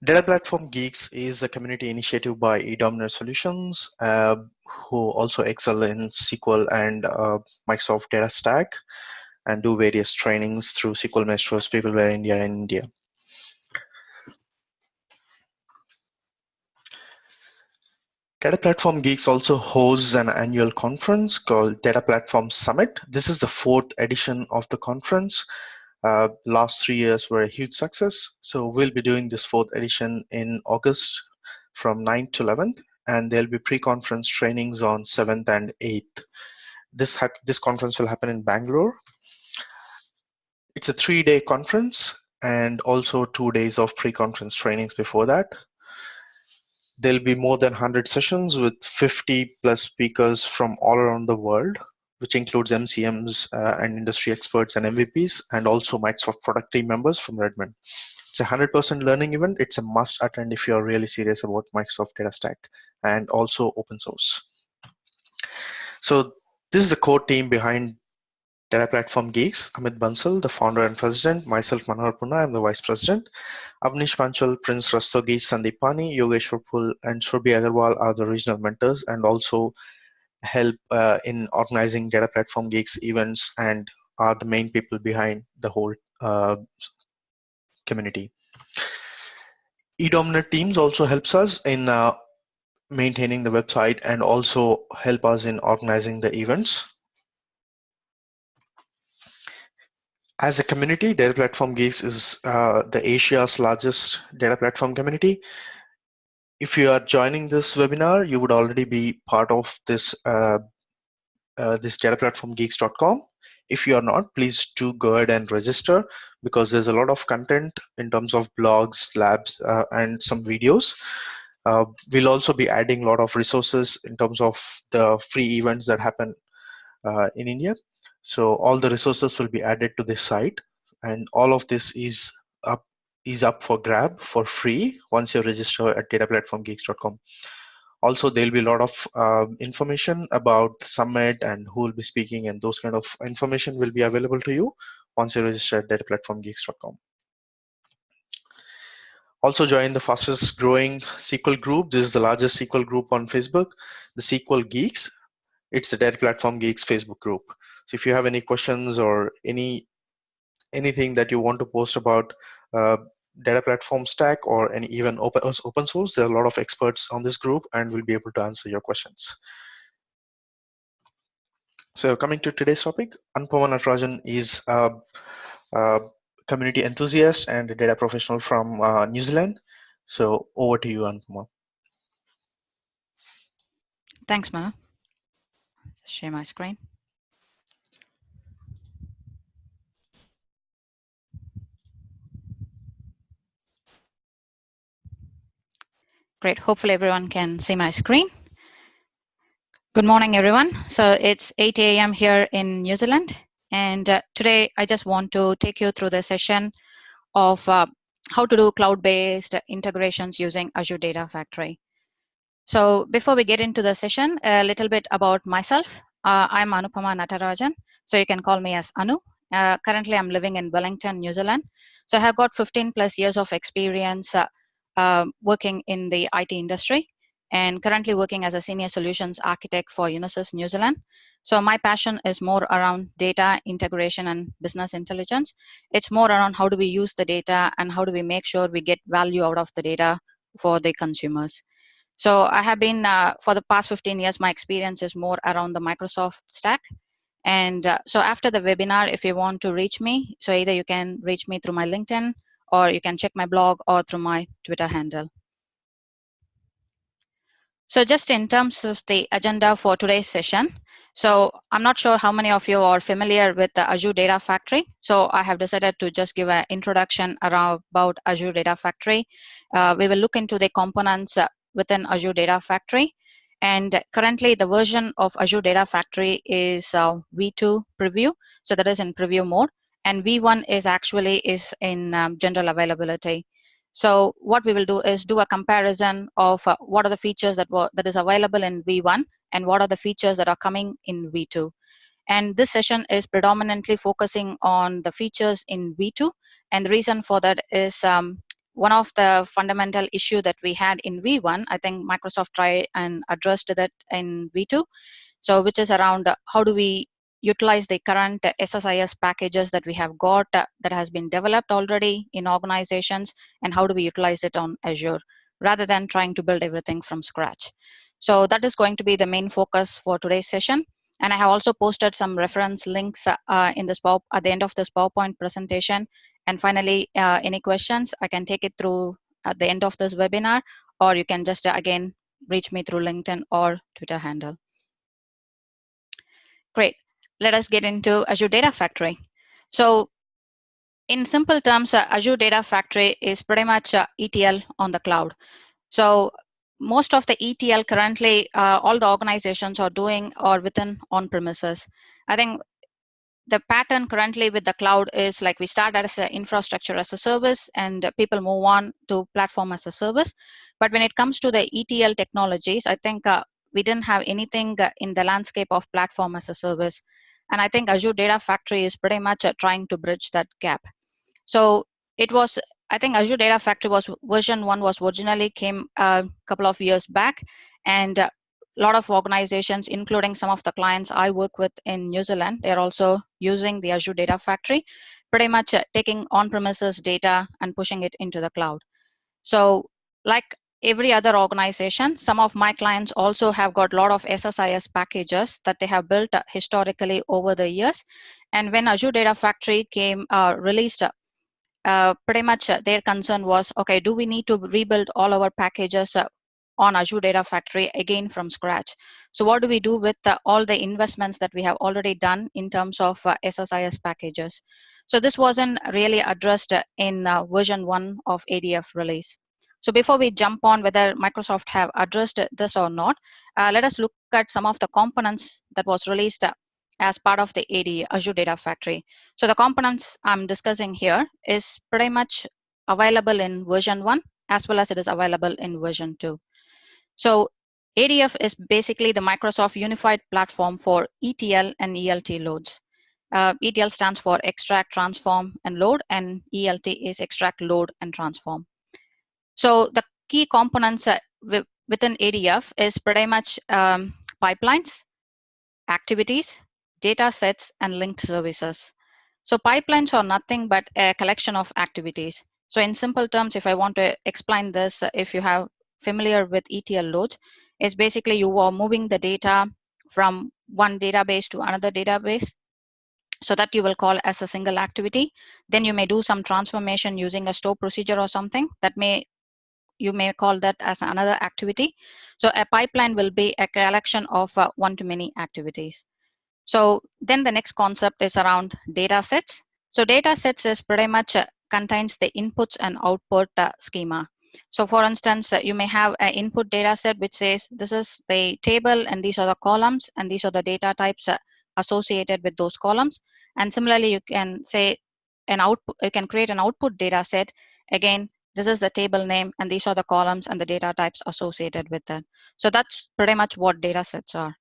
Data Platform Geeks is a community initiative by eDominer Solutions, who also excel in SQL and Microsoft Data Stack and do various trainings through SQL Maestros, Peopleware India and India. Data Platform Geeks also hosts an annual conference called Data Platform Summit. This is the 4th edition of the conference. Last 3 years were a huge success. So we'll be doing this 4th edition in August from 9th to 11th, and there'll be pre-conference trainings on 7th and 8th. This conference will happen in Bangalore. It's a 3-day conference and also 2 days of pre-conference trainings before that. There'll be more than 100 sessions with 50 plus speakers from all around the world, which includes MCMs and industry experts and MVPs, and also Microsoft product team members from Redmond. It's a 100% learning event. It's a must attend if you're really serious about Microsoft Data Stack and also open source. So this is the core team behind Data Platform Geeks. Amit Bansal, the founder and president. Myself, Manohar Punna, I'm the vice president. Avnish Panchal, Prince Rastogi, Sandeep Pani, Yogeshwar Pul, and Shurbi Agarwal are the regional mentors and also help in organizing Data Platform Geeks events and are the main people behind the whole community. eDominer Teams also helps us in maintaining the website and also help us in organizing the events. As a community, Data Platform Geeks is the Asia's largest data platform community. If you are joining this webinar, you would already be part of this this dataplatformgeeks.com. If you are not, please do go ahead and register because there's a lot of content in terms of blogs, labs, and some videos. We'll also be adding a lot of resources in terms of the free events that happen in India. So all the resources will be added to this site, and all of this is up for grab for free once you register at dataplatformgeeks.com. Also, there'll be a lot of information about the summit and who will be speaking, and those kind of information will be available to you once you register at dataplatformgeeks.com. Also join the fastest growing SQL group. This is the largest SQL group on Facebook, the SQL Geeks. It's the Data Platform Geeks Facebook group. So if you have any questions or anything that you want to post about data platform stack or even open source, there are a lot of experts on this group and will be able to answer your questions. So coming to today's topic, Anupama Natarajan is a community enthusiast and a data professional from New Zealand. So over to you, Anupama. Thanks, Manu. Just share my screen. Great. Hopefully everyone can see my screen. Good morning, everyone. So it's 8 a.m. here in New Zealand. And today I just want to take you through the session of how to do cloud-based integrations using Azure Data Factory. So before we get into the session, a little bit about myself. I'm Anupama Natarajan, so you can call me as Anu. Currently, I'm living in Wellington, New Zealand. So I have got 15 plus years of experience working in the IT industry and currently working as a senior solutions architect for Unisys New Zealand. So my passion is more around data integration and business intelligence. It's more around how do we use the data and how do we make sure we get value out of the data for the consumers. So I have been, for the past 15 years, my experience is more around the Microsoft stack. And so after the webinar, if you want to reach me, so either you can reach me through my LinkedIn or you can check my blog or through my Twitter handle. So just in terms of the agenda for today's session, so I'm not sure how many of you are familiar with the Azure Data Factory. So I have decided to just give an introduction about Azure Data Factory. We will look into the components within Azure Data Factory. And currently the version of Azure Data Factory is V2 preview. So that is in preview mode. And V1 is actually in general availability. So what we will do is do a comparison of what are the features that is available in V1 and what are the features that are coming in V2. And this session is predominantly focusing on the features in V2. And the reason for that is one of the fundamental issue that we had in V1, I think Microsoft tried and addressed that in V2. So which is around how do we utilize the current SSIS packages that we have got that has been developed already in organizations, and how do we utilize it on Azure rather than trying to build everything from scratch. So that is going to be the main focus for today's session. And I have also posted some reference links in this at the end of this PowerPoint presentation. And finally, any questions, I can take it through at the end of this webinar, or you can just again reach me through LinkedIn or Twitter handle. Great. Let us get into Azure Data Factory. So in simple terms, Azure Data Factory is pretty much ETL on the cloud. So most of the ETL currently, all the organizations are doing or within on-premises. I think the pattern currently with the cloud is like we start as an infrastructure as a service and people move on to platform as a service. But when it comes to the ETL technologies, I think we didn't have anything in the landscape of platform as a service. And I think Azure Data Factory is pretty much trying to bridge that gap. So it was, I think Azure Data Factory was version 1 was originally came a couple of years back, and a lot of organizations, including some of the clients I work with in New Zealand, they're also using the Azure Data Factory, pretty much taking on-premises data and pushing it into the cloud. So like every other organization, some of my clients also have got a lot of SSIS packages that they have built historically over the years. And when Azure Data Factory came released, pretty much their concern was, okay, do we need to rebuild all our packages on Azure Data Factory again from scratch? So what do we do with all the investments that we have already done in terms of SSIS packages? So this wasn't really addressed in version 1 of ADF release. So before we jump on whether Microsoft have addressed this or not, let us look at some of the components that was released as part of the Azure Data Factory. So the components I'm discussing here is pretty much available in version 1 as well as it is available in version 2. So ADF is basically the Microsoft Unified Platform for ETL and ELT loads. ETL stands for extract, transform, and load, and ELT is extract, load, and transform. So the key components within ADF is pretty much pipelines, activities, data sets, and linked services. So pipelines are nothing but a collection of activities. So in simple terms, if I want to explain this, if you have familiar with ETL loads, is basically you are moving the data from one database to another database. So that you will call as a single activity. Then you may do some transformation using a store procedure or something that you may call that as another activity. So a pipeline will be a collection of one-to-many activities. So then the next concept is around data sets. So data sets is pretty much contains the inputs and output schema. So for instance, you may have an input data set which says this is the table and these are the columns and these are the data types associated with those columns. And similarly, you can say an output, you can create an output data set. Again, this is the table name and these are the columns and the data types associated with that. So that's pretty much what data sets are.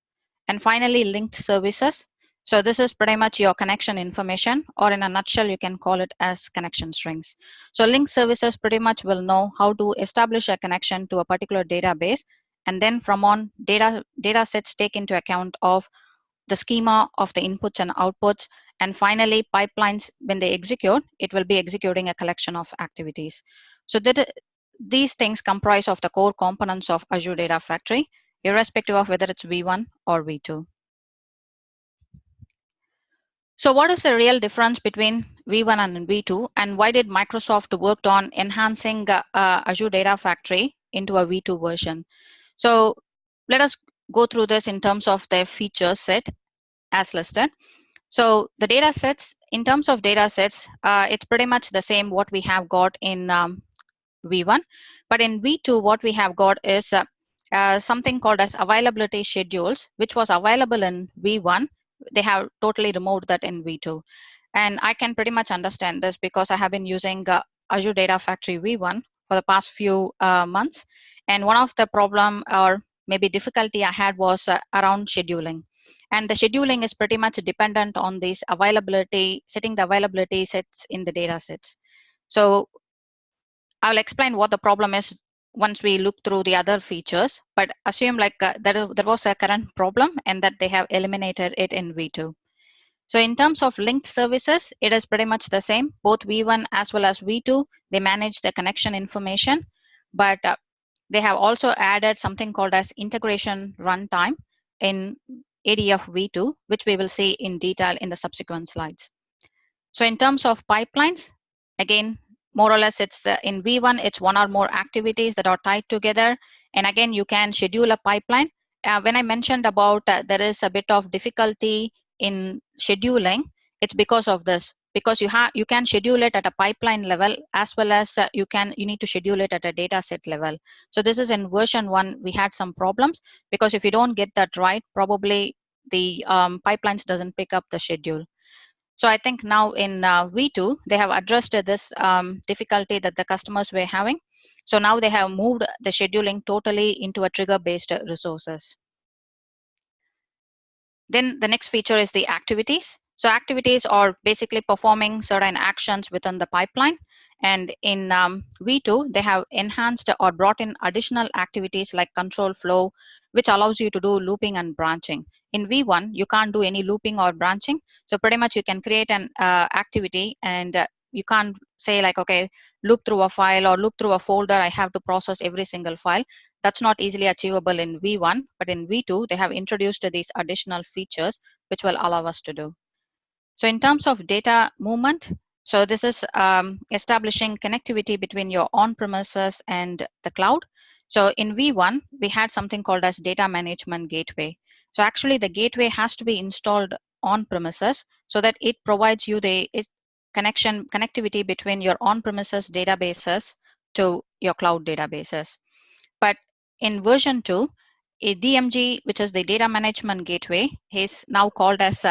And finally, linked services. So this is pretty much your connection information, or in a nutshell, you can call it as connection strings. So linked services pretty much will know how to establish a connection to a particular database. And then from on, data sets take into account of the schema of the inputs and outputs. And finally, pipelines, when they execute, it will be executing a collection of activities. So that these things comprise of the core components of Azure Data Factory, irrespective of whether it's V1 or V2. So what is the real difference between V1 and V2, and why did Microsoft worked on enhancing Azure Data Factory into a V2 version? So let us go through this in terms of their feature set as listed. So the data sets, in terms of data sets, it's pretty much the same what we have got in V1, but in V2 what we have got is something called as availability schedules, which was available in V1. They have totally removed that in V2. And I can pretty much understand this because I have been using Azure Data Factory V1 for the past few months. And one of the problem or maybe difficulty I had was around scheduling. And the scheduling is pretty much dependent on this availability, setting the availability sets in the data sets. So I'll explain what the problem is once we look through the other features, but assume like there was a current problem and that they have eliminated it in V2. So in terms of linked services, it is pretty much the same. Both V1 as well as V2, they manage the connection information, but they have also added something called as integration runtime in ADF V2, which we will see in detail in the subsequent slides. So in terms of pipelines, again, more or less it's in V1, it's one or more activities that are tied together. And again, you can schedule a pipeline. When I mentioned about there is a bit of difficulty in scheduling, it's because of this. Because you can schedule it at a pipeline level as well as you need to schedule it at a data set level. So this is in version 1, we had some problems because if you don't get that right, probably the pipelines doesn't pick up the schedule. So I think now in V2, they have addressed this difficulty that the customers were having. So now they have moved the scheduling totally into a trigger-based resources. Then the next feature is the activities. So activities are basically performing certain actions within the pipeline. And in V2, they have enhanced or brought in additional activities like control flow, which allows you to do looping and branching. In V1, you can't do any looping or branching. So pretty much you can create an activity and you can't say like, okay, loop through a file or loop through a folder. I have to process every single file. That's not easily achievable in V1, but in V2, they have introduced these additional features which will allow us to do. So in terms of data movement, so this is establishing connectivity between your on-premises and the cloud. So in V1, we had something called as data management gateway. So actually the gateway has to be installed on premises so that it provides you the connectivity between your on-premises databases to your cloud databases. But in version 2, a DMG, which is the data management gateway, is now called as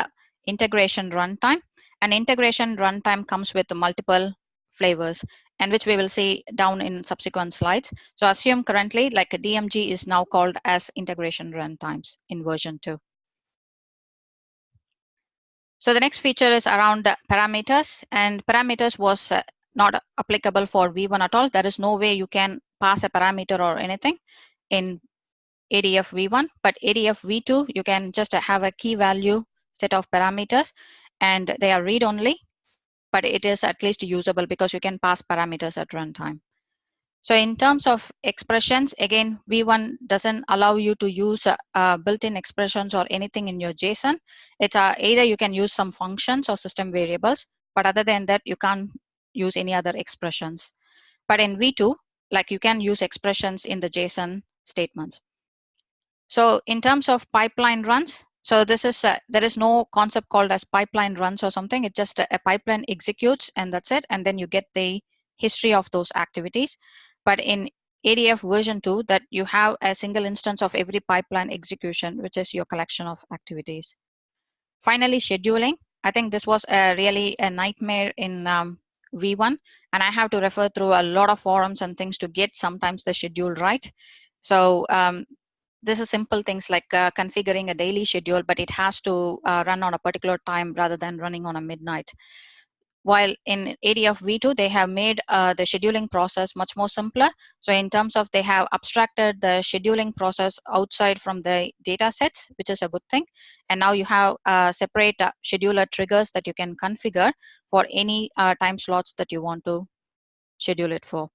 integration runtime. And integration runtime comes with multiple flavors, and which we will see down in subsequent slides. So assume currently like a DMG is now called as integration runtimes in version 2. So the next feature is around parameters, and parameters was not applicable for V1 at all. There is no way you can pass a parameter or anything in ADF V1, but ADF V2, you can just have a key value set of parameters and they are read only, but it is at least usable because you can pass parameters at runtime. So in terms of expressions, again, V1 doesn't allow you to use built-in expressions or anything in your JSON. It's either you can use some functions or system variables, but other than that, you can't use any other expressions. But in V2, like you can use expressions in the JSON statements. So in terms of pipeline runs, so this is there is no concept called as pipeline runs or something. It's just a pipeline executes and that's it. And then you get the history of those activities. But in ADF version 2, that you have a single instance of every pipeline execution, which is your collection of activities. Finally, scheduling. I think this was really a nightmare in V1, and I have to refer through a lot of forums and things to get sometimes the schedule right. So this is simple things like configuring a daily schedule, but it has to run on a particular time rather than running on a midnight. While in ADF V2, they have made the scheduling process much more simpler. So in terms of they have abstracted the scheduling process outside from the data sets, which is a good thing. And now you have separate scheduler triggers that you can configure for any time slots that you want to schedule it for.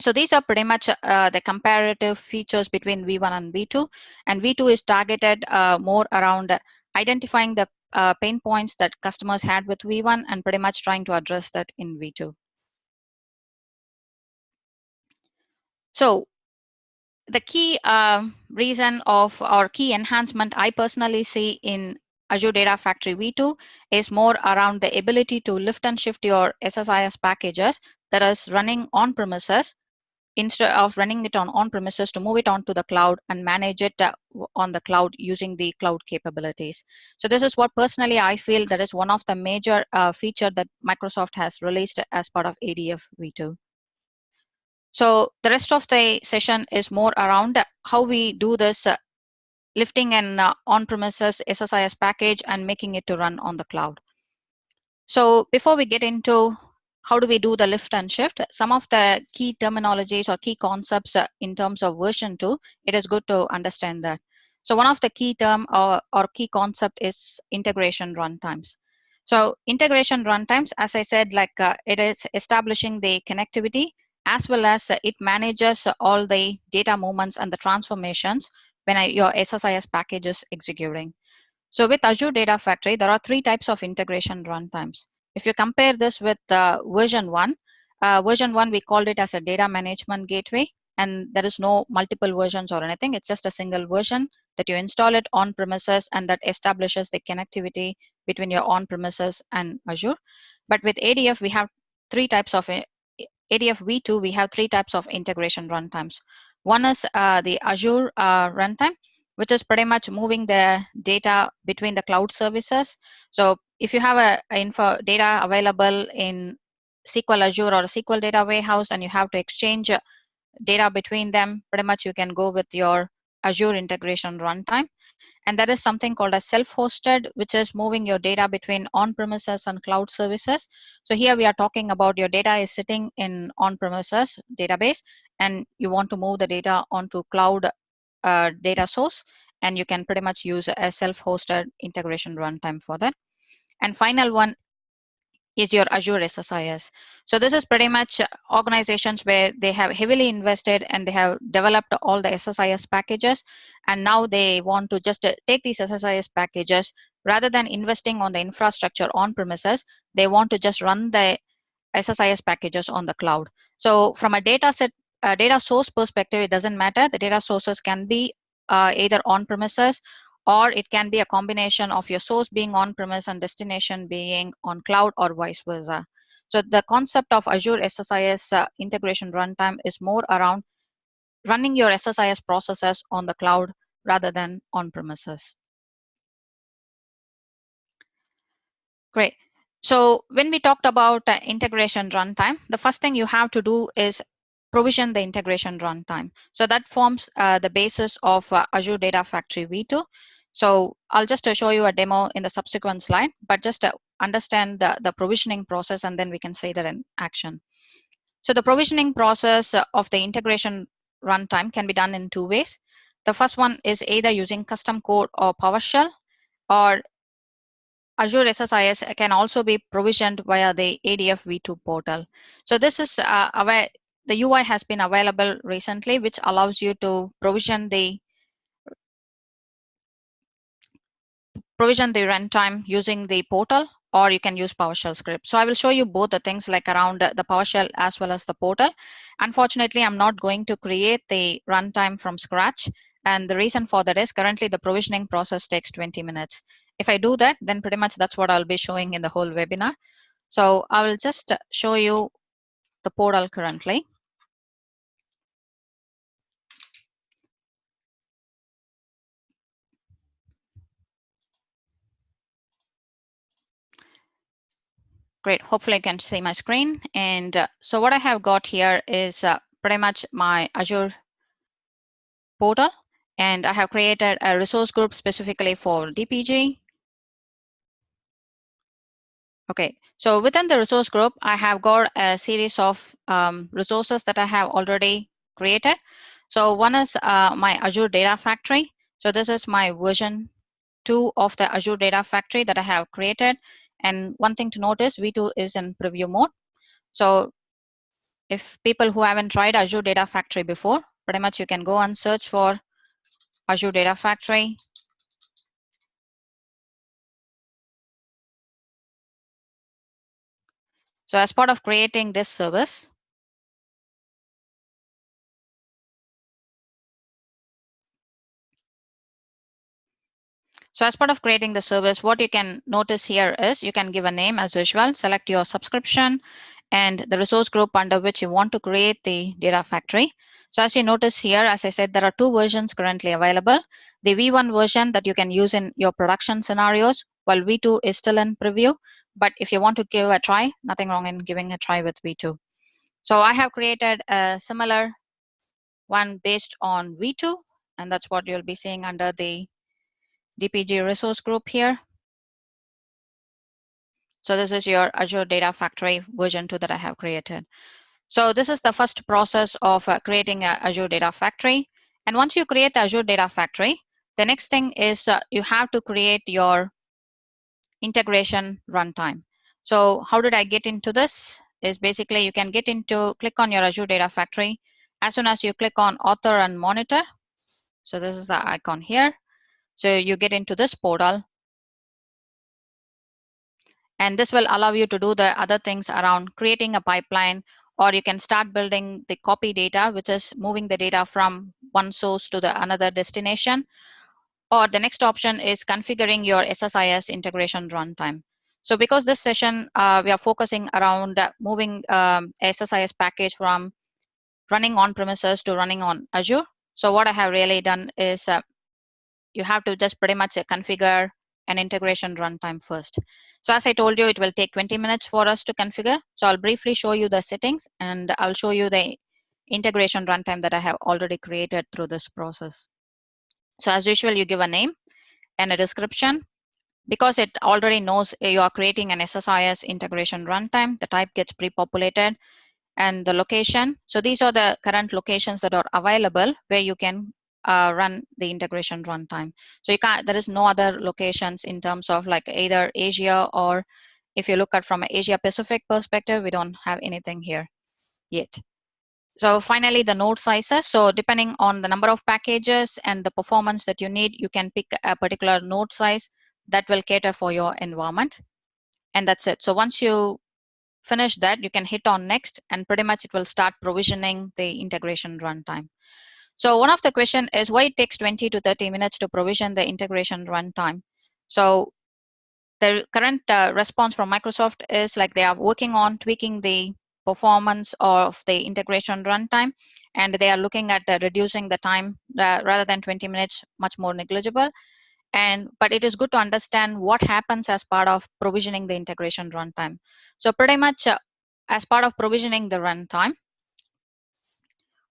So these are pretty much the comparative features between V1 and V2. And V2 is targeted more around identifying the pain points that customers had with V1 and pretty much trying to address that in V2. So the key reason of or key enhancement I personally see in Azure Data Factory V2 is more around the ability to lift and shift your SSIS packages that is running on premises instead of running it on premises to move it onto the cloud and manage it on the cloud using the cloud capabilities. So this is what personally I feel that is one of the major feature that Microsoft has released as part of ADF V2. So the rest of the session is more around how we do this lifting an on-premises SSIS package and making it to run on the cloud. So before we get into how do we do the lift and shift? Some of the key terminologies or key concepts in terms of version 2, it is good to understand that. So one of the key term or key concept is integration runtimes. So integration runtimes, as I said, like it is establishing the connectivity as well as it manages all the data movements and the transformations when your SSIS package is executing. So with Azure Data Factory, there are 3 types of integration runtimes. If you compare this with version 1, we called it as a data management gateway, and there is no multiple versions or anything. It's just a single version that you install it on premises and that establishes the connectivity between your on premises and Azure. But with ADF, we have 3 types of ADF v2, we have 3 types of integration runtimes. One is the Azure runtime, which is pretty much moving the data between the cloud services. So if you have a data available in SQL Azure or a SQL data warehouse and you have to exchange data between them, pretty much you can go with your Azure integration runtime. And that is something called a self-hosted, which is moving your data between on-premises and cloud services. So here we are talking about your data is sitting in on-premises database, and you want to move the data onto cloud data source, and you can pretty much use a self-hosted integration runtime for that. And final one is your Azure SSIS. So this is pretty much organizations where they have heavily invested and they have developed all the SSIS packages, and now they want to just take these SSIS packages rather than investing on the infrastructure on premises. They want to just run the SSIS packages on the cloud. So from a data source perspective, it doesn't matter. The data sources can be either on premises, or it can be a combination of your source being on premise and destination being on cloud, or vice versa. So the concept of Azure SSIS integration runtime is more around running your SSIS processes on the cloud rather than on premises. Great. So when we talked about integration runtime, the first thing you have to do is provision the integration runtime. So that forms the basis of Azure Data Factory v2. So I'll just show you a demo in the subsequent slide, but just understand the provisioning process, and then we can say that in action. So the provisioning process of the integration runtime can be done in 2 ways. The first one is either using custom code or PowerShell, or Azure SSIS can also be provisioned via the ADF v2 portal. So this is the UI has been available recently, which allows you to provision the runtime using the portal, or you can use PowerShell script. So I will show you both the things, like around the PowerShell as well as the portal. Unfortunately, I'm not going to create the runtime from scratch. And the reason for that is currently the provisioning process takes 20 minutes. If I do that, then pretty much that's what I'll be showing in the whole webinar. So I will just show you the portal currently. Great, hopefully I can see my screen. And so what I have got here is pretty much my Azure portal, and I have created a resource group specifically for DPG. Okay, so within the resource group, I have got a series of resources that I have already created. So one is my Azure Data Factory. So this is my version 2 of the Azure Data Factory that I have created. And one thing to notice, v2 is in preview mode. So if people who haven't tried Azure Data Factory before, pretty much you can go and search for Azure Data Factory. So as part of creating this service, what you can notice here is you can give a name as usual, select your subscription and the resource group under which you want to create the data factory. So as you notice here, as I said, there are 2 versions currently available. The v1 version that you can use in your production scenarios, while v2 is still in preview. But if you want to give a try, nothing wrong in giving a try with v2. So I have created a similar one based on v2, and that's what you'll be seeing under the DPG resource group here. So this is your Azure Data Factory version 2 that I have created. So this is the first process of creating a Azure Data Factory. And once you create the Azure Data Factory, the next thing is you have to create your integration runtime. So how did I get into this? Is basically you can get into, click on your Azure Data Factory. As soon as you click on author and monitor, so this is the icon here. So you get into this portal, and this will allow you to do the other things around creating a pipeline, or you can start building the copy data, which is moving the data from one source to the another destination. Or the next option is configuring your SSIS integration runtime. So because this session, we are focusing around moving SSIS package from running on premises to running on Azure. So what I have really done is you have to just pretty much configure an integration runtime first. So as I told you, it will take 20 minutes for us to configure. So I'll briefly show you the settings, and I'll show you the integration runtime that I have already created through this process. So as usual, you give a name and a description. Because it already knows you are creating an SSIS integration runtime, the type gets pre-populated, and the location. So these are the current locations that are available where you can run the integration runtime. So you can't, there is no other locations in terms of like either Asia, or if you look at from an Asia Pacific perspective, we don't have anything here yet. So finally, the node sizes. So depending on the number of packages and the performance that you need, you can pick a particular node size that will cater for your environment. And that's it. So once you finish that, you can hit on next, and pretty much it will start provisioning the integration runtime. So one of the question is why it takes 20 to 30 minutes to provision the integration runtime. So the current response from Microsoft is like they are working on tweaking the performance of the integration runtime, and they are looking at reducing the time rather than 20 minutes, much more negligible. But it is good to understand what happens as part of provisioning the integration runtime. So pretty much as part of provisioning the runtime,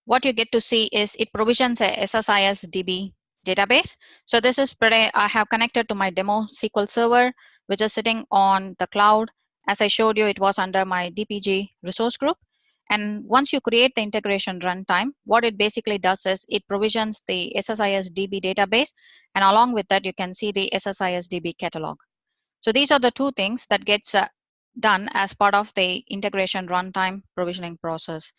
what you get to see is it provisions a SSIS DB database. So this is pretty, I have connected to my demo SQL Server, which is sitting on the cloud. As I showed you, it was under my DPG resource group. And once you create the integration runtime, what it basically does is it provisions the SSIS DB database, and along with that, you can see the SSIS DB catalog. So these are the two things that gets done as part of the integration runtime provisioning process.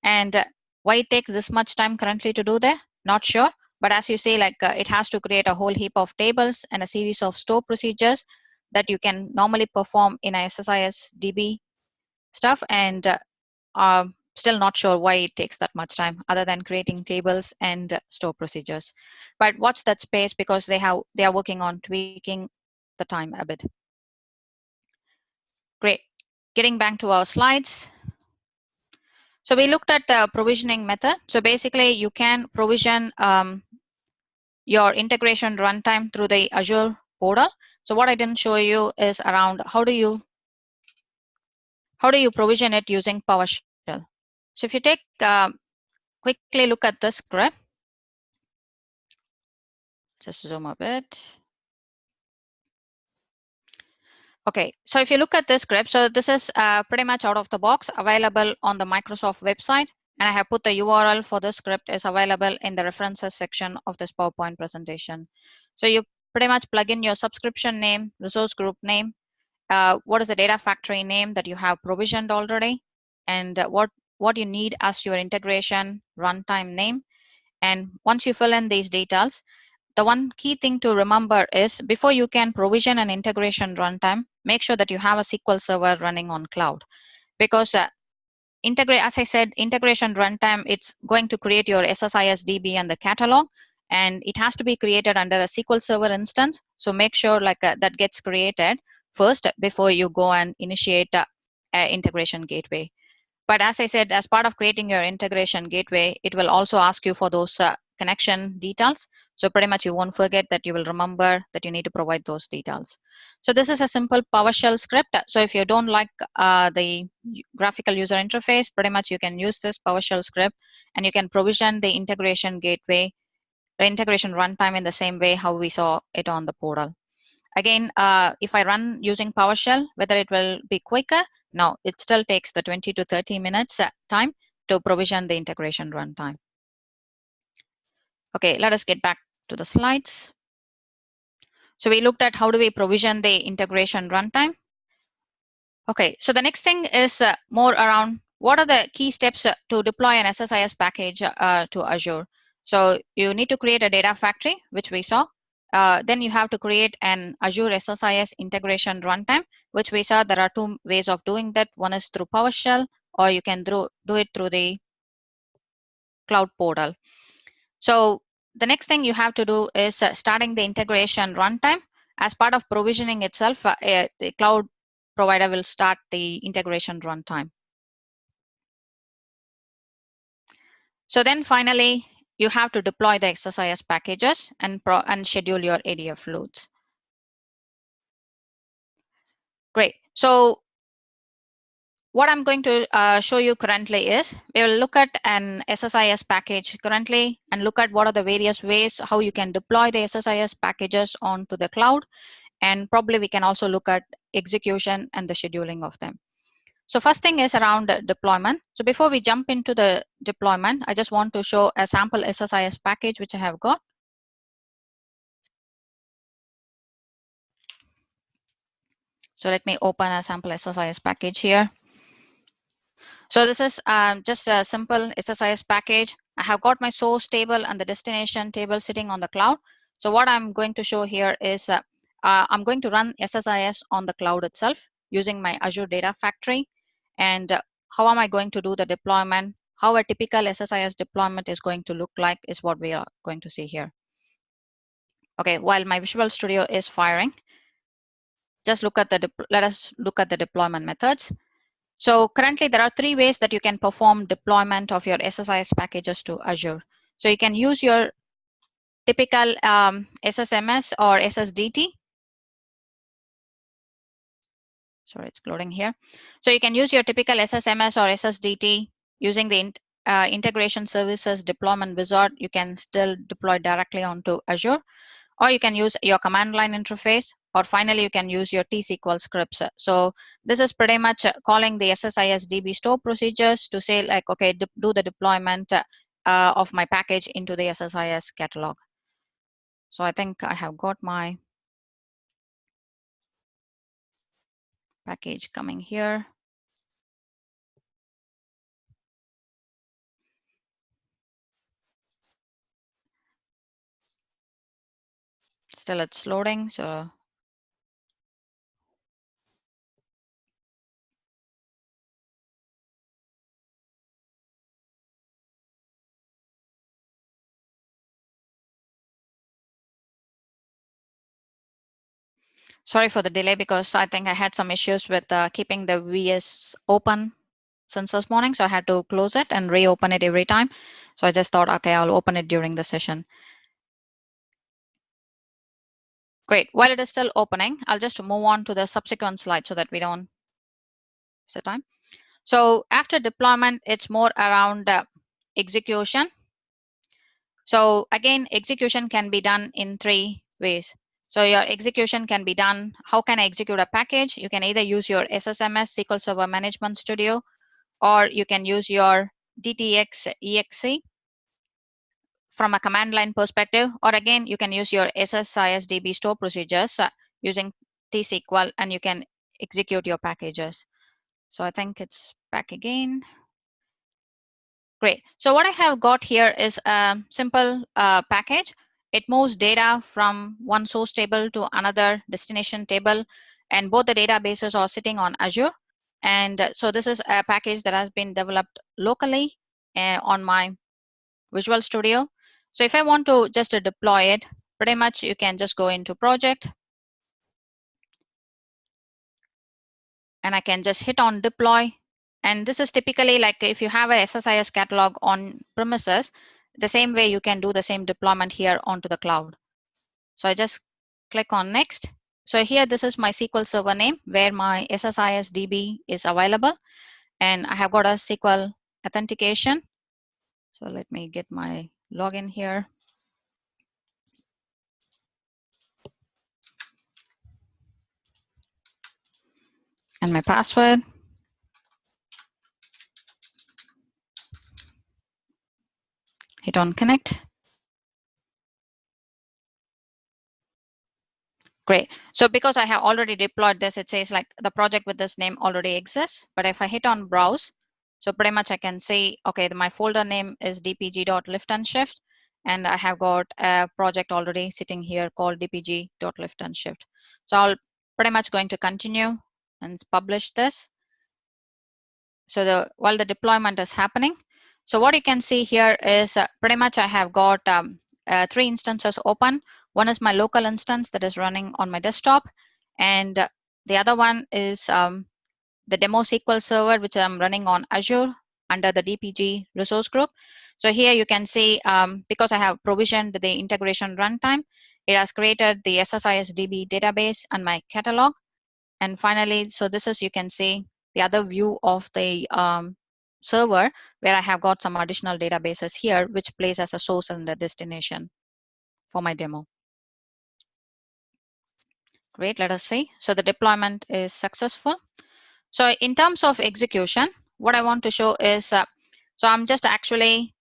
And why it takes this much time currently to do that, not sure. But as you say, like it has to create a whole heap of tables and a series of store procedures that you can normally perform in a SSIS DB stuff. And still not sure why it takes that much time other than creating tables and store procedures. But watch that space, because they are working on tweaking the time a bit. Great. Getting back to our slides. So we looked at the provisioning method. So basically you can provision your integration runtime through the Azure Portal. So what I didn't show you is around how do you provision it using PowerShell. So if you take quickly look at this script, just zoom a bit. Okay, so if you look at this script, so this is pretty much out of the box available on the Microsoft website, and I have put the URL for this script is available in the references section of this PowerPoint presentation. So you pretty much plug in your subscription name, resource group name, what is the data factory name that you have provisioned already, and what you need as your integration runtime name. And once you fill in these details, the one key thing to remember is before you can provision an integration runtime, make sure that you have a SQL Server running on cloud. Because as I said, integration runtime, it's going to create your SSIS DB and the catalog, and it has to be created under a SQL Server instance. So make sure like that gets created first before you go and initiate a integration gateway. But as I said, as part of creating your integration gateway, it will also ask you for those connection details. So pretty much you won't forget that, you will remember that you need to provide those details. So this is a simple PowerShell script. So if you don't like the graphical user interface, pretty much you can use this PowerShell script, and you can provision the integration gateway, the integration runtime in the same way how we saw it on the portal. Again, if I run using PowerShell, whether it will be quicker? No, it still takes the 20 to 30 minutes time to provision the integration runtime. Okay, let us get back to the slides. So we looked at how do we provision the integration runtime. Okay, so the next thing is more around what are the key steps to deploy an SSIS package to Azure. So you need to create a data factory, which we saw. Then you have to create an Azure SSIS integration runtime, which we saw there are two ways of doing that. One is through PowerShell, or you can do it through the cloud portal. So the next thing you have to do is starting the integration runtime. As part of provisioning itself, the cloud provider will start the integration runtime. So then finally, you have to deploy the SSIS packages and schedule your ADF loads. Great. So what I'm going to show you currently is we will look at an SSIS package currently and look at what are the various ways how you can deploy the SSIS packages onto the cloud. And probably we can also look at execution and the scheduling of them. So first thing is around deployment. So before we jump into the deployment, I just want to show a sample SSIS package which I have got. So let me open a sample SSIS package here. So this is just a simple SSIS package. I have got my source table and the destination table sitting on the cloud. So what I'm going to show here is I'm going to run SSIS on the cloud itself using my Azure Data Factory. And how am I going to do the deployment? How a typical SSIS deployment is going to look like is what we are going to see here. Okay, while my Visual Studio is firing, just let us look at the deployment methods. So currently there are three ways that you can perform deployment of your SSIS packages to Azure. So you can use your typical SSMS or SSDT. Sorry, it's loading here. So you can use your typical SSMS or SSDT using the integration services deployment wizard. You can still deploy directly onto Azure, or you can use your command line interface, or finally you can use your T-SQL scripts. So this is pretty much calling the SSIS DB store procedures to say like, okay, do the deployment of my package into the SSIS catalog. So I think I have got my package coming here. Still it's loading, so sorry for the delay because I think I had some issues with keeping the VS open since this morning. So I had to close it and reopen it every time. So I just thought, okay, I'll open it during the session. Great. While it is still opening, I'll just move on to the subsequent slide so that we don't waste the time. So after deployment, it's more around execution. So again, execution can be done in three ways. So your execution can be done, how can I execute a package? You can either use your SSMS, SQL Server Management Studio, or you can use your DTX EXE from a command line perspective, or again, you can use your SSIS DB store procedures using T-SQL, and you can execute your packages. So I think it's back again. Great. So what I have got here is a simple package. It moves data from one source table to another destination table, and both the databases are sitting on Azure. And so this is a package that has been developed locally on my Visual Studio. So if I want to just deploy it, pretty much you can just go into project, and I can just hit on deploy. And this is typically like if you have a SSIS catalog on premises, the same way you can do the same deployment here onto the cloud. So I just click on next. So here, this is my SQL Server name where my SSIS DB is available. And I have got a SQL authentication. So let me get my login here. and my password. Hit on connect. Great. So because I have already deployed this, it says like the project with this name already exists. But if I hit on browse, so pretty much I can see, okay, my folder name is dpg.lift and shift, and I have got a project already sitting here called dpg.lift and shift. So I'll pretty much going to continue and publish this. So while the deployment is happening, so what you can see here is pretty much I have got 3 instances open. One is my local instance that is running on my desktop, and the other one is the demo SQL Server, which I'm running on Azure under the DPG resource group. So here you can see, because I have provisioned the integration runtime, it has created the SSIS DB database and my catalog. And finally, so this is, you can see the other view of the server, where I have got some additional databases here, which plays as a source and a destination for my demo. Great, let us see. So the deployment is successful. So in terms of execution, what I want to show is, so I'm just actually,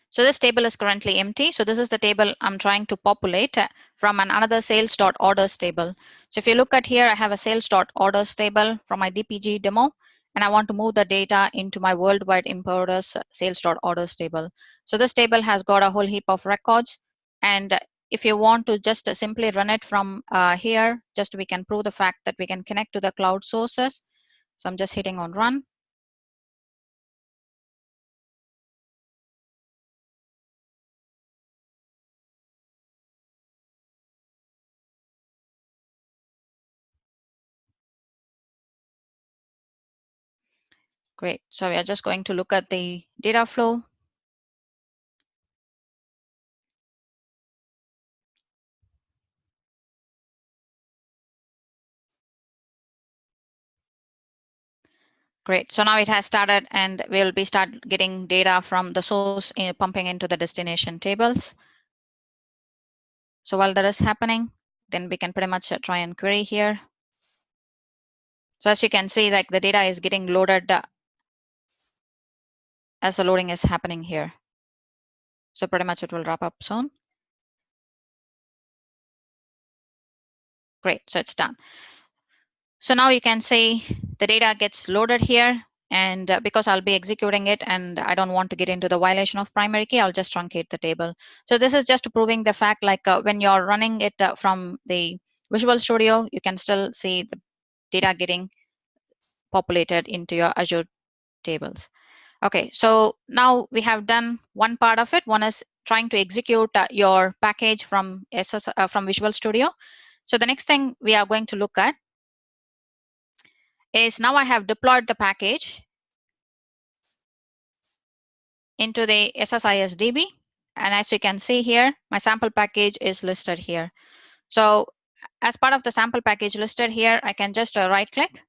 so this table is currently empty. So this is the table I'm trying to populate from another sales.orders table. So if you look at here, I have a sales.orders table from my DPG demo, and I want to move the data into my worldwide importers sales.orders table. So this table has got a whole heap of records. And if you want to just simply run it from here, just we can prove the fact that we can connect to the cloud sources. So I'm just hitting on run. Great. So we are just going to look at the data flow. Great. So now it has started, and we'll be start getting data from the source pumping into the destination tables. So while that is happening, then we can pretty much try and query here. So as you can see, like the data is getting loaded as the loading is happening here. So pretty much it will wrap up soon. Great. So it's done. So now you can see the data gets loaded here. And because I'll be executing it and I don't want to get into the violation of primary key, I'll just truncate the table. So this is just proving the fact, like when you're running it from the Visual Studio, you can still see the data getting populated into your Azure tables. Okay, so now we have done one part of it. One is trying to execute your package from from Visual Studio. So the next thing we are going to look at is, now I have deployed the package into the SSIS DB. And as you can see here, my sample package is listed here. So as part of the sample package listed here, I can just right click,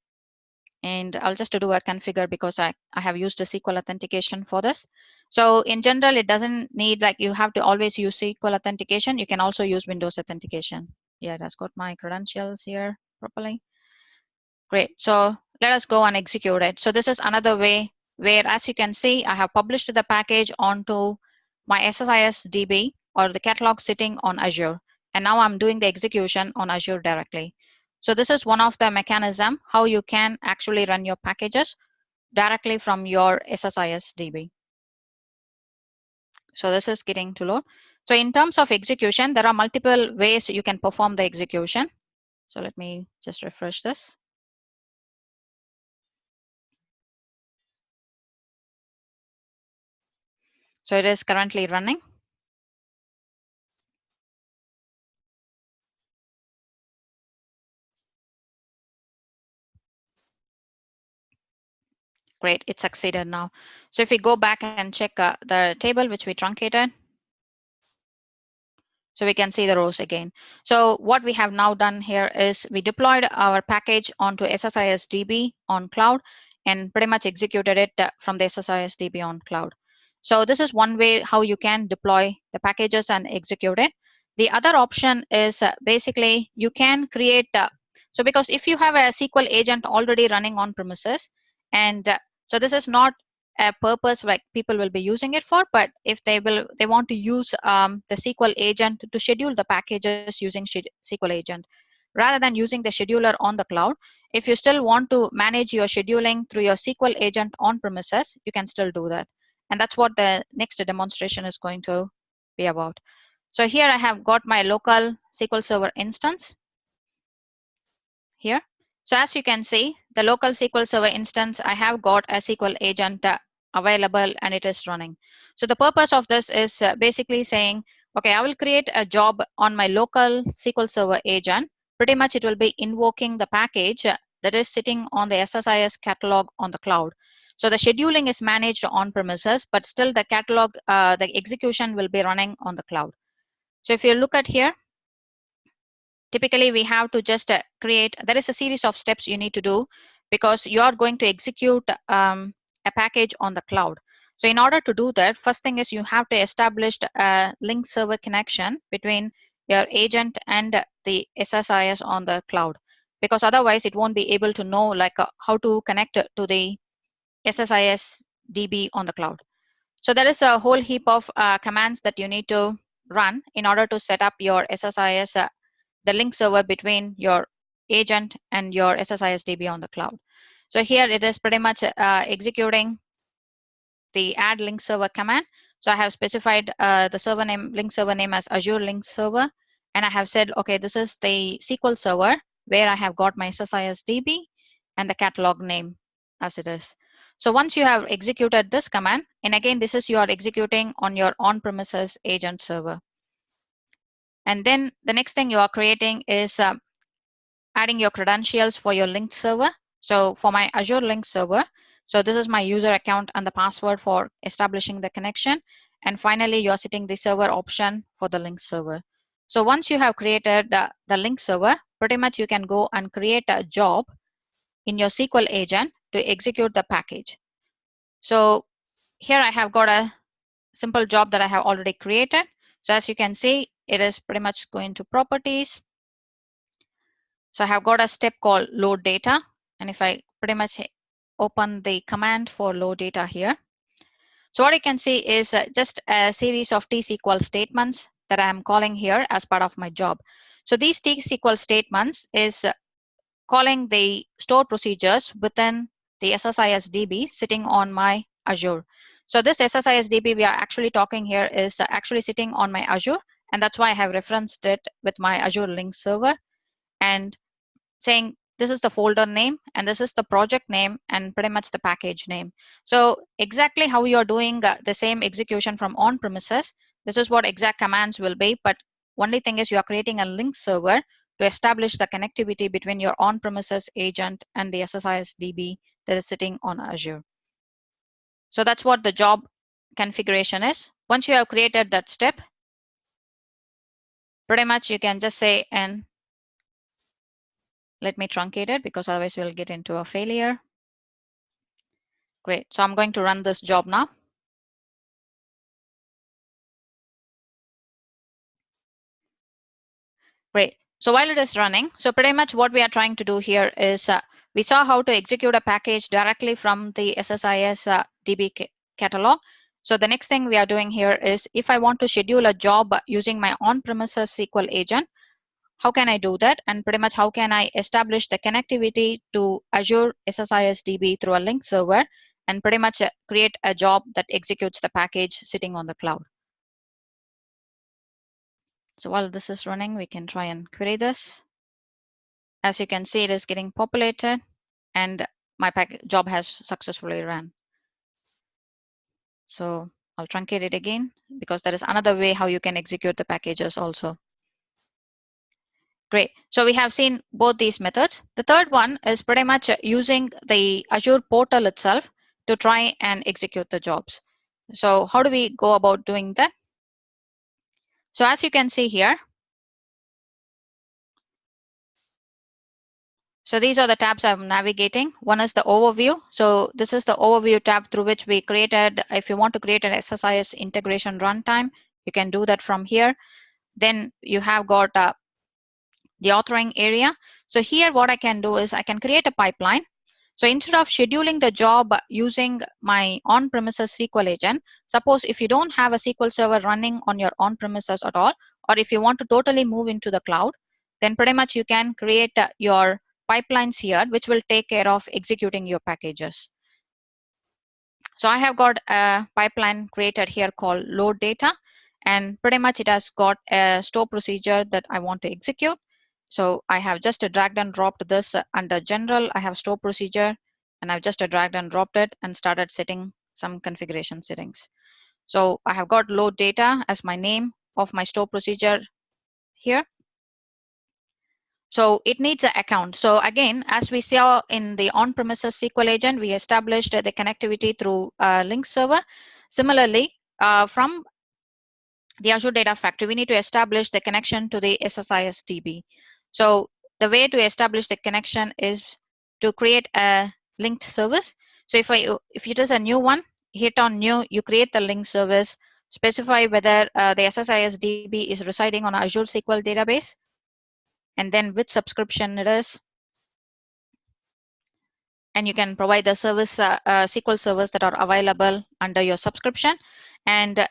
and I'll just do a configure because I have used a SQL authentication for this. So in general, it doesn't need like you have to always use SQL authentication. You can also use Windows authentication. Yeah, it has got my credentials here properly. Great. So let us go and execute it. So this is another way where, as you can see, I have published the package onto my SSIS DB or the catalog sitting on Azure. And now I'm doing the execution on Azure directly. So this is one of the mechanism how you can actually run your packages directly from your SSIS DB. So this is getting to load. So in terms of execution, there are multiple ways you can perform the execution. So let me just refresh this. So it is currently running. Great, it succeeded now. So if we go back and check the table which we truncated, so we can see the rows again. So what we have now done here is we deployed our package onto SSIS DB on cloud and pretty much executed it from the SSIS DB on cloud. So this is one way how you can deploy the packages and execute it. The other option is basically you can create, so because if you have a SQL agent already running on premises, and so this is not a purpose like people will be using it for, but if they want to use the SQL agent to schedule the packages using SQL agent rather than using the scheduler on the cloud. If you still want to manage your scheduling through your SQL agent on premises, you can still do that. And that's what the next demonstration is going to be about. So here I have got my local SQL Server instance here. So as you can see, the local SQL Server instance, I have got a SQL agent available and it is running. So the purpose of this is basically saying, okay, I will create a job on my local SQL Server agent. Pretty much it will be invoking the package that is sitting on the SSIS catalog on the cloud. So the scheduling is managed on premises, but still the catalog, the execution will be running on the cloud. So if you look at here, typically we have to just create, there is a series of steps you need to do because you are going to execute a package on the cloud. So in order to do that, first thing is you have to establish a link server connection between your agent and the SSIS on the cloud, because otherwise it won't be able to know like how to connect to the SSIS DB on the cloud. So there is a whole heap of commands that you need to run in order to set up your SSIS, the link server between your agent and your SSIS DB on the cloud. So here it is pretty much executing the add link server command. So I have specified the server name, link server name as Azure link server. And I have said, okay, this is the SQL server where I have got my SSIS DB and the catalog name as it is. So once you have executed this command, and again, this is you are executing on your on-premises agent server. And then the next thing you are creating is adding your credentials for your linked server. So for my Azure link server, so this is my user account and the password for establishing the connection. And finally, you're setting the server option for the link server. So once you have created the link server, pretty much you can go and create a job in your SQL agent to execute the package. So here I have got a simple job that I have already created. So as you can see, it is pretty much going to properties. So I have got a step called load data. And if I pretty much open the command for load data here, so what you can see is just a series of T-SQL statements that I am calling here as part of my job. So these T-SQL statements is calling the store procedures within the SSIS DB sitting on my Azure. So this SSIS DB we are actually talking here is actually sitting on my Azure, and that's why I have referenced it with my Azure link server and saying this is the folder name and this is the project name and pretty much the package name. So exactly how you're doing the same execution from on premises, this is what exact commands will be, but only thing is you are creating a link server to establish the connectivity between your on premises agent and the SSIS DB that is sitting on Azure. So that's what the job configuration is. Once you have created that step, pretty much you can just say, and let me truncate it because otherwise we'll get into a failure. Great. So I'm going to run this job now. Great. So while it is running, so pretty much what we are trying to do here is we saw how to execute a package directly from the SSIS DB catalog. So the next thing we are doing here is if I want to schedule a job using my on-premises SQL agent, how can I do that? And pretty much how can I establish the connectivity to Azure SSIS DB through a link server and pretty much create a job that executes the package sitting on the cloud. So while this is running, we can try and query this. As you can see, it is getting populated and my job has successfully run. So I'll truncate it again because there is another way how you can execute the packages also. Great. So we have seen both these methods. The third one is pretty much using the Azure Portal itself to try and execute the jobs. So how do we go about doing that? So as you can see here, so these are the tabs I'm navigating. One is the overview. So this is the overview tab through which we created, if you want to create an SSIS integration runtime, you can do that from here. Then you have got the authoring area. So here what I can do is I can create a pipeline. So instead of scheduling the job using my on-premises SQL agent, suppose if you don't have a SQL server running on your on-premises at all, or if you want to totally move into the cloud, then pretty much you can create your pipelines here, which will take care of executing your packages. So I have got a pipeline created here called load data, and pretty much it has got a store procedure that I want to execute. So I have just dragged and dropped this under general. I have store procedure, and I've just dragged and dropped it and started setting some configuration settings. So I have got load data as my name of my store procedure here. So it needs an account. So again, as we saw in the on-premises SQL agent, we established the connectivity through a link server. Similarly, from the Azure Data Factory, we need to establish the connection to the SSIS DB. So the way to establish the connection is to create a linked service. So if it is a new one, hit on new, you create the link service, specify whether the SSIS DB is residing on Azure SQL database, and then which subscription it is. And you can provide the service SQL servers that are available under your subscription, and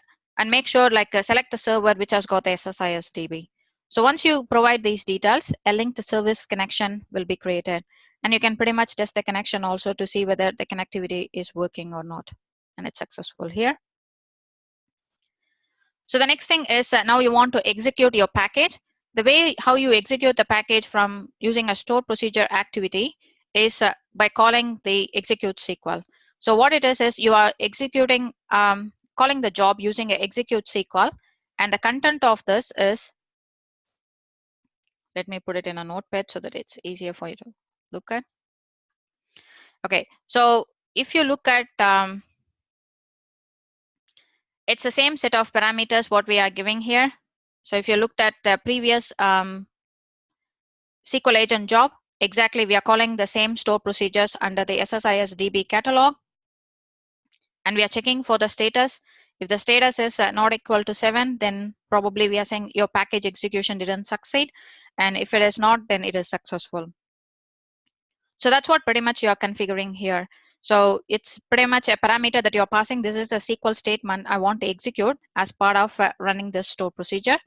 make sure select the server which has got the SSIS DB. So once you provide these details, a linked service connection will be created, and you can pretty much test the connection also to see whether the connectivity is working or not, and it's successful here. So the next thing is now you want to execute your package. The way how you execute the package from using a store procedure activity is by calling the execute SQL. So what it is you are executing, calling the job using a execute SQL, and the content of this is, let me put it in a notepad so that it's easier for you to look at. Okay, so if you look at, it's the same set of parameters what we are giving here. So if you looked at the previous SQL agent job, exactly we are calling the same store procedures under the SSIS DB catalog, and we are checking for the status. If the status is not equal to 7, then probably we are saying your package execution didn't succeed, and if it is not, then it is successful. So that's what pretty much you are configuring here. So it's pretty much a parameter that you're passing. This is a SQL statement I want to execute as part of running this store procedure,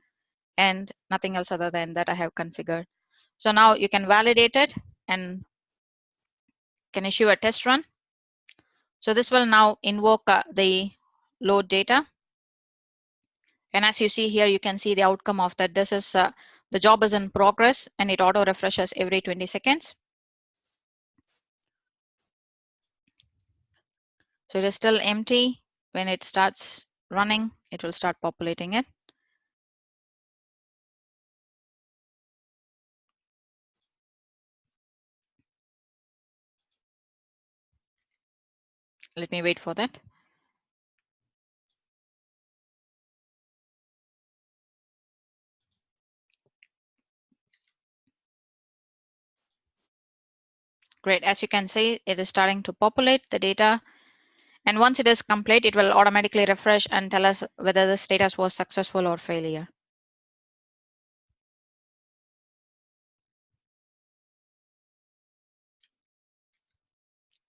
and nothing else other than that I have configured. So now you can validate it and can issue a test run. So this will now invoke the load data. And as you see here, you can see the outcome of that. This is the job is in progress, and it auto refreshes every 20 seconds. So it is still empty. When it starts running, it will start populating it. Let me wait for that. Great. As you can see, it is starting to populate the data. And once it is complete, it will automatically refresh and tell us whether the status was successful or failure.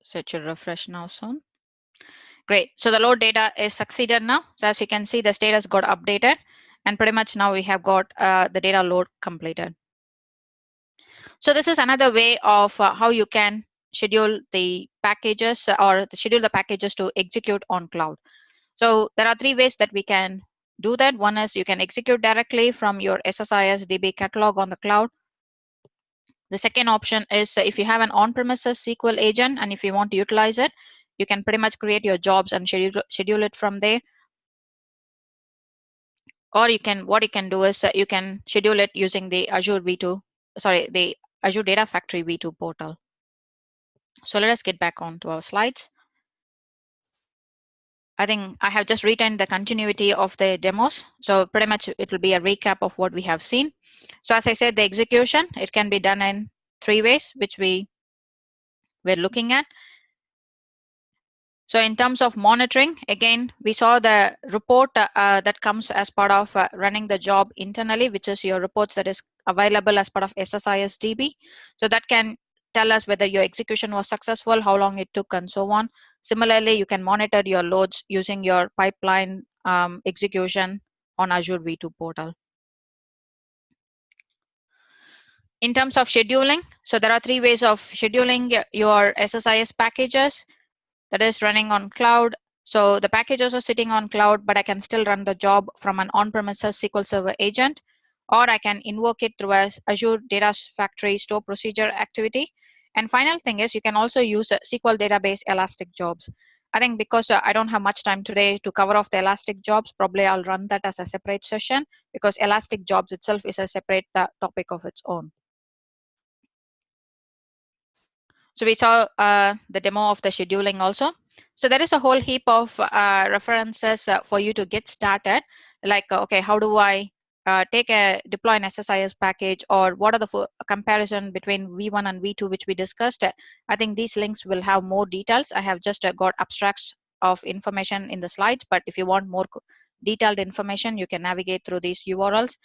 So it should refresh now soon. Great. So the load data is succeeded now. So as you can see, the status got updated, and pretty much now we have got the data load completed. So this is another way of how you can schedule the packages or schedule the packages to execute on cloud. So there are 3 ways that we can do that. One is you can execute directly from your SSIS DB catalog on the cloud. The second option is if you have an on-premises SQL agent and if you want to utilize it, you can pretty much create your jobs and schedule it from there. Or what you can do is you can schedule it using the Azure Data Factory V2 portal. So let us get back on to our slides. I think I have just retained the continuity of the demos. So pretty much it will be a recap of what we have seen. So as I said, the execution, it can be done in 3 ways, which we were looking at. So in terms of monitoring, again, we saw the report that comes as part of running the job internally, which is your reports that is available as part of SSIS DB. So that can tell us whether your execution was successful, how long it took, and so on. Similarly, you can monitor your loads using your pipeline execution on Azure V2 portal. In terms of scheduling, so there are 3 ways of scheduling your SSIS packages that is running on cloud. So the packages are sitting on cloud, but I can still run the job from an on-premises SQL Server agent, or I can invoke it through a Azure Data Factory store procedure activity. And final thing is you can also use a SQL database Elastic jobs. I think because I don't have much time today to cover off the Elastic jobs, probably I'll run that as a separate session because Elastic jobs itself is a separate topic of its own. So we saw the demo of the scheduling also. So there is a whole heap of references for you to get started. Like, okay, how do I deploy an SSIS package, or what are the comparison between V1 and V2, which we discussed. I think these links will have more details. I have just got abstracts of information in the slides, but if you want more detailed information, you can navigate through these URLs.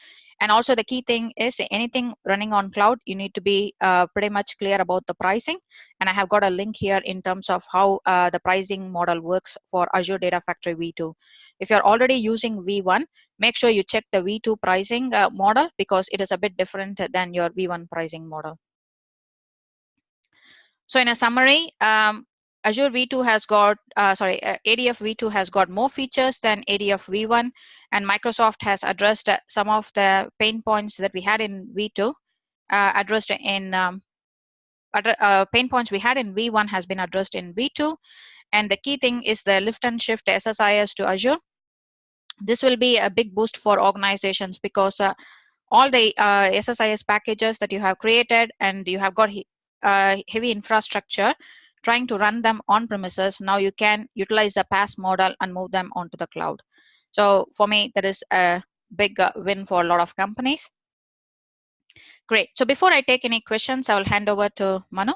And also the key thing is anything running on cloud, you need to be pretty much clear about the pricing. And I have got a link here in terms of how the pricing model works for Azure Data Factory V2. If you're already using V1, make sure you check the V2 pricing model because it is a bit different than your V1 pricing model. So in a summary, Azure V2 has got, ADF V2 has got more features than ADF V1, and Microsoft has addressed some of the pain points that we had in V2, pain points we had in V1 has been addressed in V2. And the key thing is the lift and shift SSIS to Azure. This will be a big boost for organizations because all the SSIS packages that you have created and you have got heavy infrastructure, trying to run them on premises, now you can utilize the PaaS model and move them onto the cloud. So for me, that is a big win for a lot of companies. Great. So before I take any questions, I will hand over to Manu.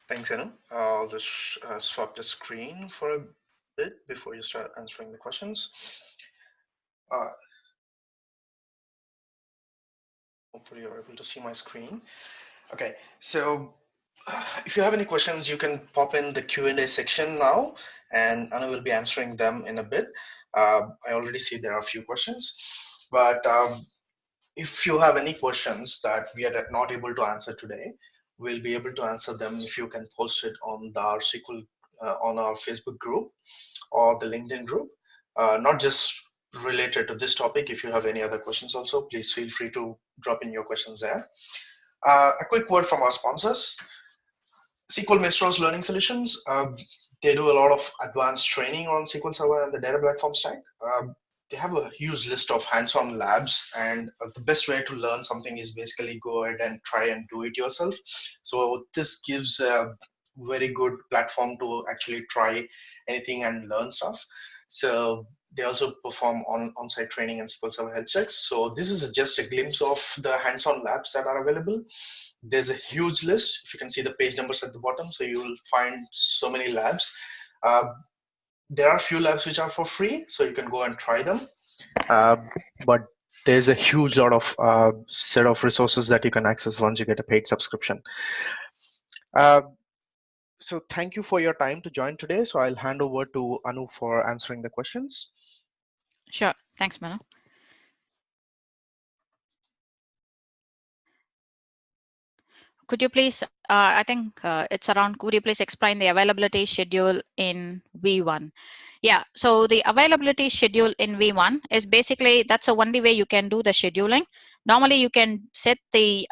Thanks, Anu. I'll just swap the screen for a bit before you start answering the questions. Hopefully you're able to see my screen. Okay, so if you have any questions, you can pop in the Q&A section now, and Anu will be answering them in a bit. I already see there are a few questions, but if you have any questions that we are not able to answer today, we'll be able to answer them if you can post it on our SQL on our Facebook group or the LinkedIn group. Not just related to this topic. If you have any other questions also, please feel free to drop in your questions there. A quick word from our sponsors. SQL Maestros Learning Solutions. They do a lot of advanced training on SQL Server and the data platform stack. They have a huge list of hands-on labs, and the best way to learn something is basically go ahead and try and do it yourself. So this gives a very good platform to actually try anything and learn stuff. So they also perform on-site training and SQL Server health checks. So this is just a glimpse of the hands-on labs that are available. There's a huge list. If you can see the page numbers at the bottom, so you will find so many labs. There are a few labs which are for free, so you can go and try them. But there's a huge lot of set of resources that you can access once you get a paid subscription. So thank you for your time to join today. So I'll hand over to Anu for answering the questions. Sure. Thanks, Manu. Could you please, I think it's around, could you please explain the availability schedule in V1? Yeah, so the availability schedule in V1 is basically, that's the only way you can do the scheduling. Normally you can set the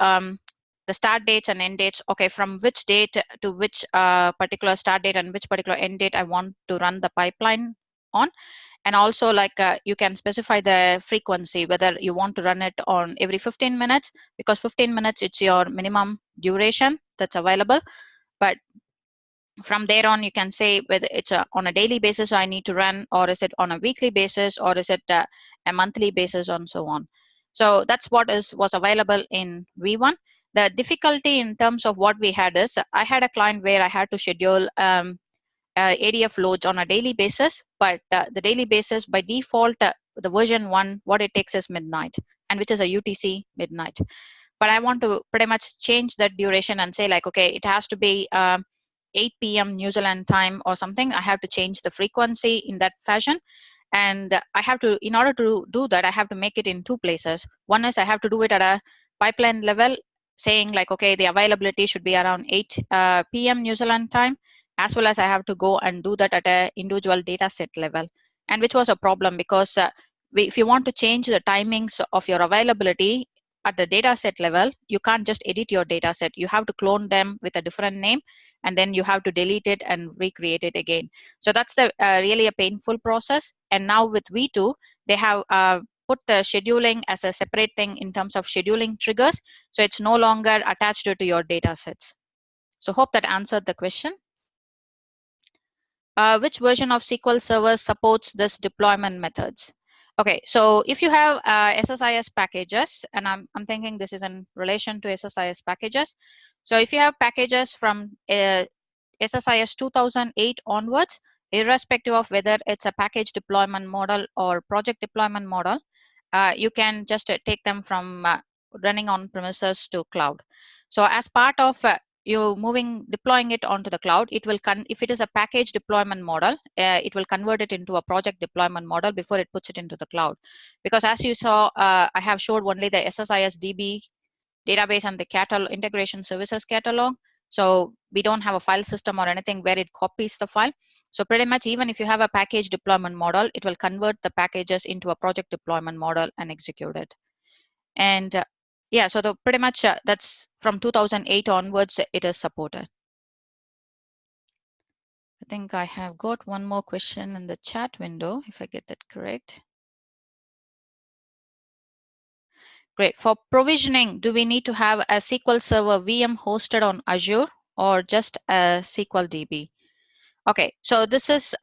start dates and end dates. Okay, from which date to which particular start date and which particular end date I want to run the pipeline on. And also like you can specify the frequency, whether you want to run it on every 15 minutes, because 15 minutes, it's your minimum duration that's available. But from there on, you can say whether it's on a daily basis I need to run, or is it on a weekly basis, or is it a monthly basis, and so on. So that's what was available in V1. The difficulty in terms of what we had is I had a client where I had to schedule ADF loads on a daily basis, but the daily basis by default, the version 1, what it takes is midnight, and which is a UTC midnight. But I want to pretty much change that duration and say like, okay, it has to be 8 p.m. New Zealand time or something. I have to change the frequency in that fashion. And I have to, in order to do that, I have to make it in 2 places. One is I have to do it at a pipeline level, saying like, okay, the availability should be around 8 p.m. New Zealand time, as well as I have to go and do that at a individual data set level. And which was a problem because if you want to change the timings of your availability at the data set level, you can't just edit your data set. You have to clone them with a different name, and then you have to delete it and recreate it again. So that's the really a painful process. And now with V2, they have put the scheduling as a separate thing in terms of scheduling triggers. So it's no longer attached to your data sets. So hope that answered the question. Which version of SQL Server supports this deployment methods? Okay, so if you have SSIS packages, and I'm thinking this is in relation to SSIS packages. So if you have packages from SSIS 2008 onwards, irrespective of whether it's a package deployment model or project deployment model, you can just take them from running on premises to cloud. So as part of you deploying it onto the cloud, it will if it is a package deployment model, it will convert it into a project deployment model before it puts it into the cloud. Because as you saw, I have showed only the SSIS DB database and the catalog integration services catalog. So we don't have a file system or anything where it copies the file. So pretty much even if you have a package deployment model, it will convert the packages into a project deployment model and execute it. And yeah, so pretty much that's from 2008 onwards, it is supported. I think I have got one more question in the chat window, if I get that correct. Great. For provisioning, do we need to have a SQL Server VM hosted on Azure or just a SQL DB? Okay, so this is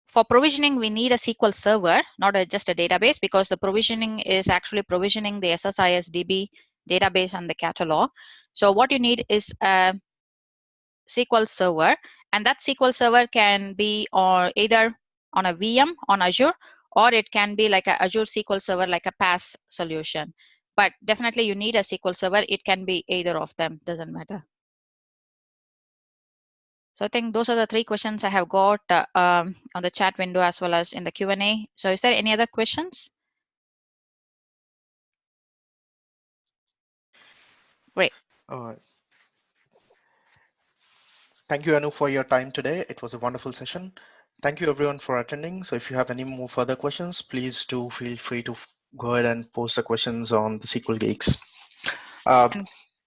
for provisioning, we need a SQL Server, not just a database, because the provisioning is actually provisioning the SSIS DB database and the catalog. So what you need is a SQL Server, and that SQL Server can be either on a VM on Azure, or it can be like a Azure SQL Server, like a PaaS solution. But definitely you need a SQL Server. It can be either of them, doesn't matter. So I think those are the 3 questions I have got on the chat window as well as in the Q&A. So is there any other questions? Great. Thank you, Anu, for your time today. It was a wonderful session. Thank you, everyone, for attending. So if you have any more further questions, please do feel free to go ahead and post the questions on the SQL Geeks.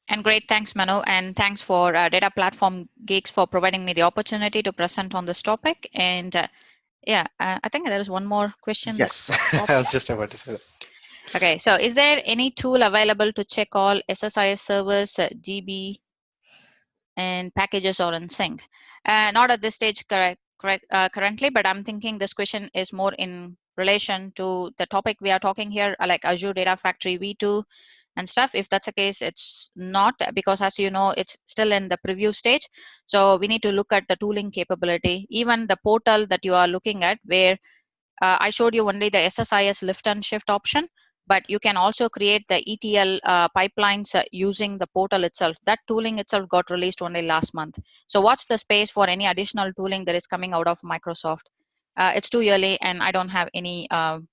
And great, thanks, Manu, and thanks for Data Platform Geeks for providing me the opportunity to present on this topic. And yeah, I think there is one more question. Yes, I was just about to say that. Okay, so is there any tool available to check all SSIS servers, DB, and packages are in sync? Not at this stage currently, but I'm thinking this question is more in relation to the topic we are talking here, like Azure Data Factory V2 and stuff. If that's the case, it's not, because as you know, it's still in the preview stage. So we need to look at the tooling capability. Even the portal that you are looking at, where I showed you only the SSIS lift and shift option, but you can also create the ETL pipelines using the portal itself. That tooling itself got released only last month. So watch the space for any additional tooling that is coming out of Microsoft. It's too early, and I don't have any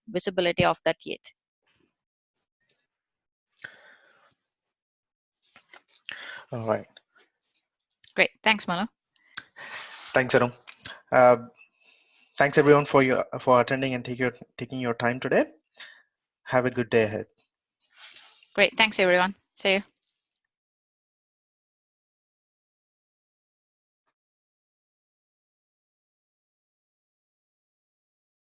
visibility of that yet. All right. Great. Thanks, Manu. Thanks, Anu. Thanks, everyone, for attending and taking your time today. Have a good day ahead. Great. Thanks, everyone. See you.